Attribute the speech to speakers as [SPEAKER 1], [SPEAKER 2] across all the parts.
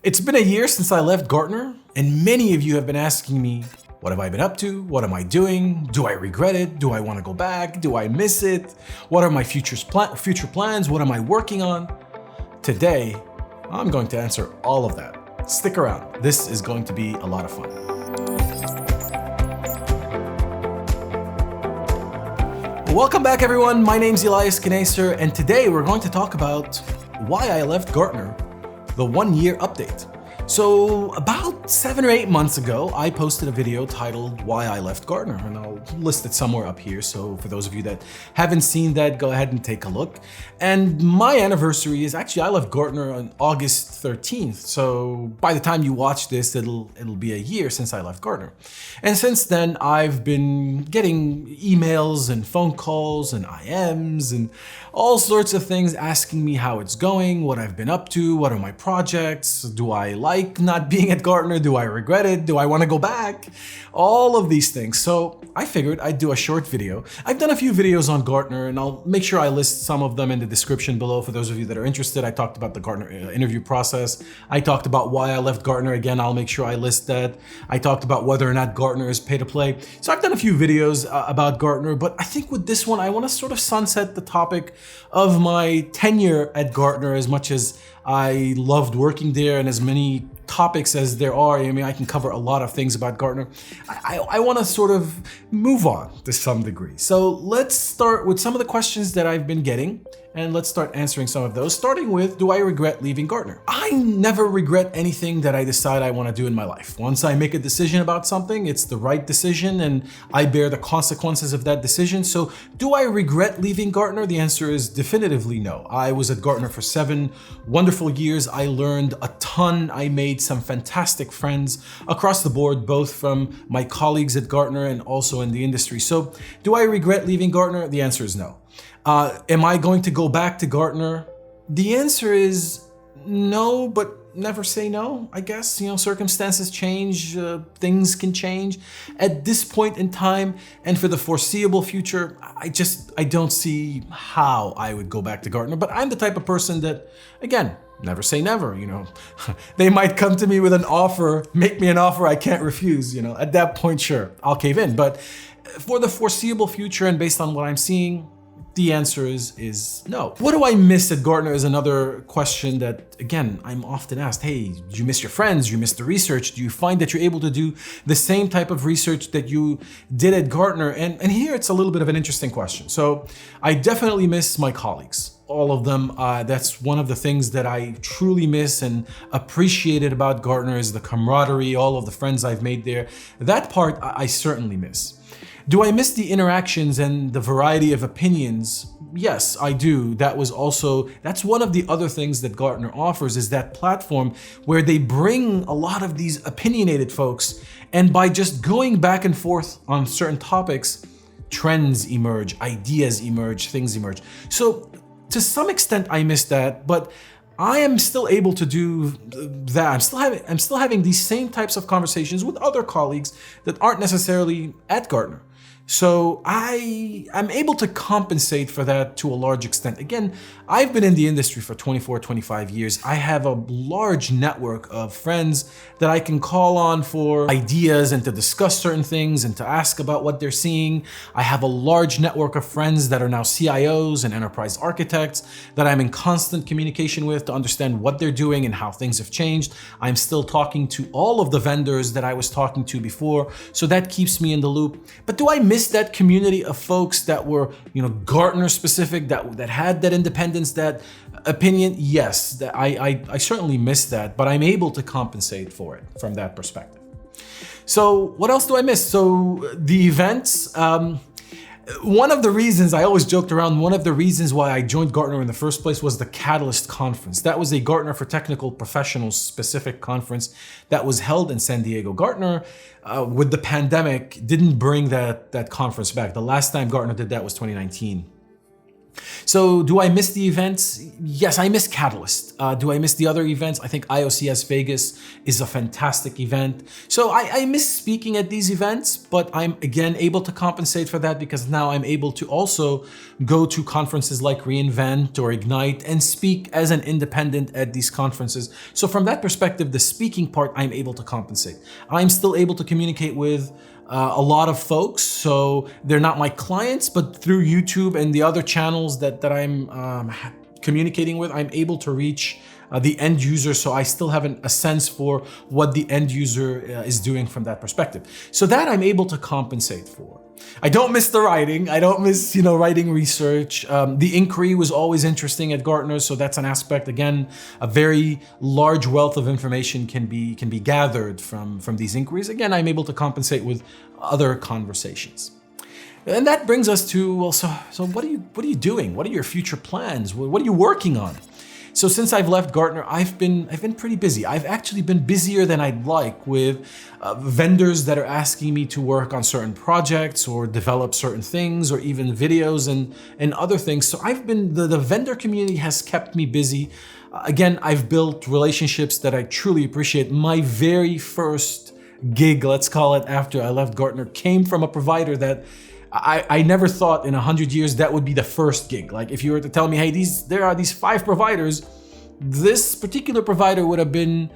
[SPEAKER 1] It's been a year since I left Gartner, and many of you have been asking me, what have I been up to? What am I doing? Do I regret it? Do I want to go back? Do I miss it? What are my future plans? What am I working on? Today, I'm going to answer all of that. Stick around. This is going to be a lot of fun. Welcome back, everyone. My name's Elias Khnaser, and today we're going to talk about why I left Gartner, the 1-year update. So about 7 or 8 months ago, I posted a video titled Why I Left Gartner, and I'll list it somewhere up here. So for those of you that haven't seen that, go ahead and take a look. And my anniversary is actually, I left Gartner on August 13th. So by the time you watch this, it'll be a year since I left Gartner. And since then, I've been getting emails and phone calls and IMs and all sorts of things asking me how it's going, what I've been up to, what are my projects, do I like not being at Gartner, do I regret it, do I want to go back, all of these things. So I figured I'd do a short video. I've done a few videos on Gartner, and I'll make sure I list some of them in the description below for those of you that are interested. I talked about the Gartner interview process. I talked about why I left Gartner. Again, I'll make sure I list that. I talked about whether or not Gartner is pay to play. So I've done a few videos about Gartner, but I think with this one, I want to sort of sunset the topic of my tenure at Gartner. As much as I loved working there and as many topics as there are, I mean, I can cover a lot of things about Gartner. I want to sort of move on to some degree. So let's start with some of the questions that I've been getting, and let's start answering some of those, starting with, do I regret leaving Gartner? I never regret anything that I decide I want to do in my life. Once I make a decision about something, it's the right decision, and I bear the consequences of that decision. So do I regret leaving Gartner? The answer is definitively no. I was at Gartner for 7 wonderful years. I learned a ton. I made some fantastic friends across the board, both from my colleagues at Gartner and also in the industry. So do I regret leaving Gartner? The answer is no. Am I going to go back to Gartner? The answer is no, but never say no, I guess. You know, circumstances change, things can change. At this point in time, and for the foreseeable future, I don't see how I would go back to Gartner. But I'm the type of person that, again, never say never, you know. They might come to me with an offer, make me an offer I can't refuse, you know. At that point, sure, I'll cave in. But for the foreseeable future and based on what I'm seeing, the answer is no. What do I miss at Gartner is another question that, again, I'm often asked. Hey, do you miss your friends? Do you miss the research? Do you find that you're able to do the same type of research that you did at Gartner? And here it's a little bit of an interesting question. So I definitely miss my colleagues. All of them. That's one of the things that I truly miss and appreciated about Gartner is the camaraderie, all of the friends I've made there. That part I certainly miss. Do I miss the interactions and the variety of opinions? Yes, I do. That's one of the other things that Gartner offers, is that platform where they bring a lot of these opinionated folks, and by just going back and forth on certain topics, trends emerge, ideas emerge, things emerge. So to some extent, I miss that, but I am still able to do that. I'm still having these same types of conversations with other colleagues that aren't necessarily at Gartner. So I'm able to compensate for that to a large extent. Again, I've been in the industry for 24, 25 years. I have a large network of friends that I can call on for ideas and to discuss certain things and to ask about what they're seeing. I have a large network of friends that are now CIOs and enterprise architects that I'm in constant communication with to understand what they're doing and how things have changed. I'm still talking to all of the vendors that I was talking to before, so that keeps me in the loop. But do I miss that community of folks that were, you know, Gartner specific, that had that independence, that opinion? Yes, that I certainly miss that, but I'm able to compensate for it from that perspective. So what else do I miss? So the events, one of the reasons, I always joked around, one of the reasons why I joined Gartner in the first place was the Catalyst Conference. That was a Gartner for Technical Professionals specific conference that was held in San Diego. Gartner, with the pandemic, didn't bring that conference back. The last time Gartner did that was 2019. So do I miss the events? Yes, I miss Catalyst. Do I miss the other events? I think IOCS Vegas is a fantastic event. So I miss speaking at these events, but I'm again able to compensate for that because now I'm able to also go to conferences like reInvent or Ignite and speak as an independent at these conferences. So from that perspective, the speaking part, I'm able to compensate. I'm still able to communicate with a lot of folks, so they're not my clients, but through YouTube and the other channels that I'm communicating with, I'm able to reach the end user, so I still have a sense for what the end user is doing from that perspective. So that I'm able to compensate for. I don't miss the writing. I don't miss, writing research. The inquiry was always interesting at Gartner, so that's an aspect. Again, a very large wealth of information can be gathered from these inquiries. Again, I'm able to compensate with other conversations. And that brings us to, well, so what are you doing? What are your future plans? What are you working on? So since I've left Gartner, I've been pretty busy. I've actually been busier than I'd like with vendors that are asking me to work on certain projects or develop certain things or even videos and other things. So I've been, the vendor community has kept me busy. Again, I've built relationships that I truly appreciate. My very first gig, let's call it, after I left Gartner came from a provider that I never thought in 100 years that would be the first gig. Like if you were to tell me, hey, there are these 5 providers, this particular provider would have been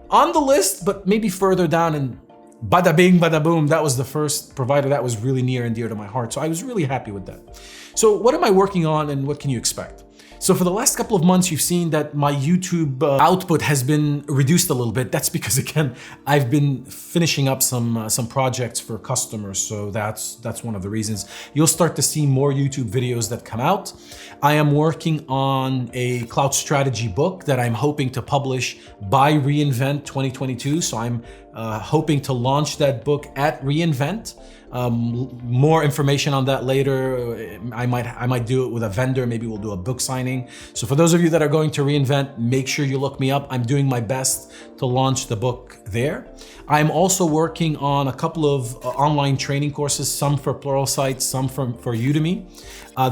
[SPEAKER 1] on the list, but maybe further down, and bada bing, bada boom, that was the first provider that was really near and dear to my heart. So I was really happy with that. So what am I working on and what can you expect? So for the last couple of months, you've seen that my YouTube output has been reduced a little bit. That's because, again, I've been finishing up some projects for customers. So that's one of the reasons. You'll start to see more YouTube videos that come out. I am working on a cloud strategy book that I'm hoping to publish by reInvent 2022. So I'm hoping to launch that book at reInvent. More information on that later. I might do it with a vendor. Maybe we'll do a book signing. So for those of you that are going to reInvent, make sure you look me up. I'm doing my best to launch the book there. I'm also working on a couple of online training courses, some for Pluralsight, some for Udemy.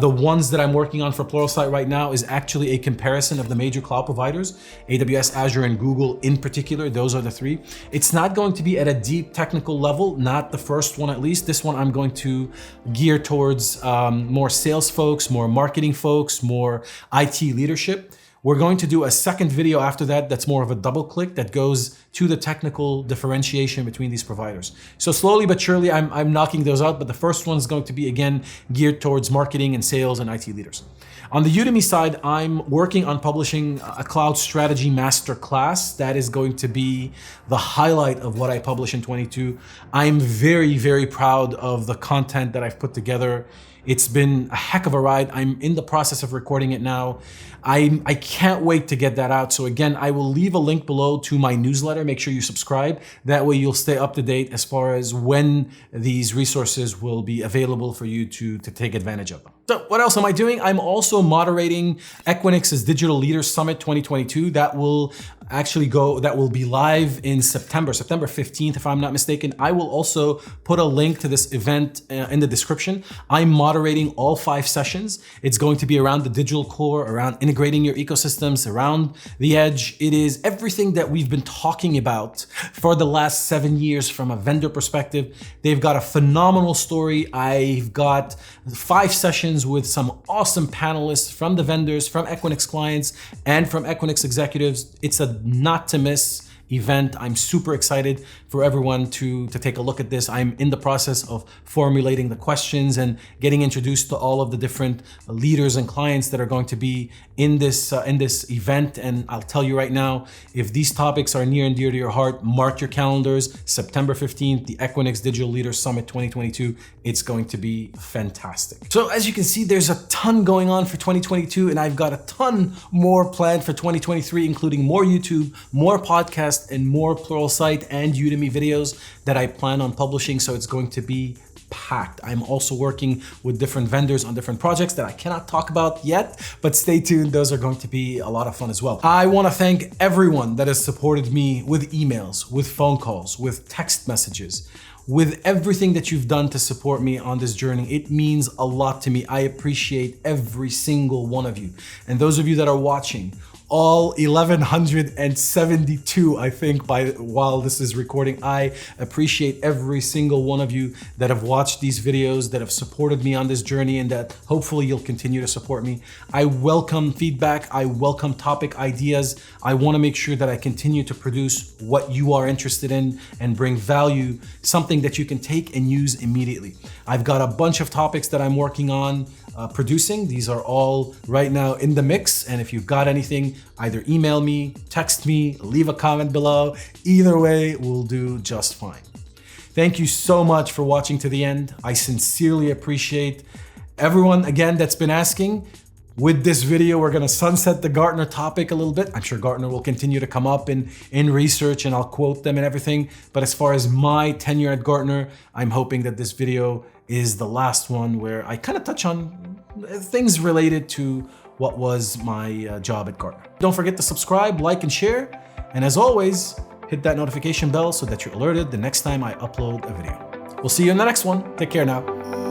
[SPEAKER 1] The ones that I'm working on for Pluralsight right now is actually a comparison of the major cloud providers, AWS, Azure, and Google in particular. Those are the 3. It's not going to be at a deep technical level, not the first one at least. This one I'm going to gear towards more sales folks, more marketing folks, more IT leadership. We're going to do a second video after that that's more of a double click that goes to the technical differentiation between these providers. So slowly but surely I'm knocking those out, but the first one is going to be, again, geared towards marketing and sales and IT leaders. On the Udemy side, I'm working on publishing a cloud strategy masterclass. That is going to be the highlight of what I publish in 22. I'm very, very proud of the content that I've put together. It's been a heck of a ride. I'm in the process of recording it now. I can't wait to get that out. So again, I will leave a link below to my newsletter. Make sure you subscribe. That way you'll stay up to date as far as when these resources will be available for you to take advantage of them. So what else am I doing? I'm also moderating Equinix's Digital Leaders Summit 2022. That will be live in September 15th, if I'm not mistaken. I will also put a link to this event in the description. I'm moderating all 5 sessions. It's going to be around the digital core, around integrating your ecosystems, around the edge. It is everything that we've been talking about for the last 7 years from a vendor perspective. They've got a phenomenal story. I've got 5 sessions with some awesome panelists from the vendors, from Equinix clients, and from Equinix executives. It's a not to miss event. I'm super excited for everyone to take a look at this. I'm in the process of formulating the questions and getting introduced to all of the different leaders and clients that are going to be in this event. And I'll tell you right now, if these topics are near and dear to your heart, mark your calendars. September 15th, the Equinix Digital Leaders Summit 2022. It's going to be fantastic. So as you can see, there's a ton going on for 2022, and I've got a ton more planned for 2023, including more YouTube, more podcasts, and more Pluralsight and Udemy videos that I plan on publishing. So it's going to be packed. I'm also working with different vendors on different projects that I cannot talk about yet, but stay tuned. Those are going to be a lot of fun as well. I want to thank everyone that has supported me with emails, with phone calls, with text messages, with everything that you've done to support me on this journey. It means a lot to me. I appreciate every single one of you. And those of you that are watching, all 1,172, I think, while this is recording. I appreciate every single one of you that have watched these videos, that have supported me on this journey, and that hopefully you'll continue to support me. I welcome feedback. I welcome topic ideas. I want to make sure that I continue to produce what you are interested in and bring value, something that you can take and use immediately. I've got a bunch of topics that I'm working on producing. These are all right now in the mix. And if you've got anything, either email me, text me, leave a comment below. Either way, we'll do just fine. Thank you so much for watching to the end. I sincerely appreciate everyone, again, that's been asking. With this video, we're gonna sunset the Gartner topic a little bit. I'm sure Gartner will continue to come up in research and I'll quote them and everything. But as far as my tenure at Gartner, I'm hoping that this video is the last one where I kind of touch on things related to what was my job at Gartner. Don't forget to subscribe, like, and share. And as always, hit that notification bell so that you're alerted the next time I upload a video. We'll see you in the next one. Take care now.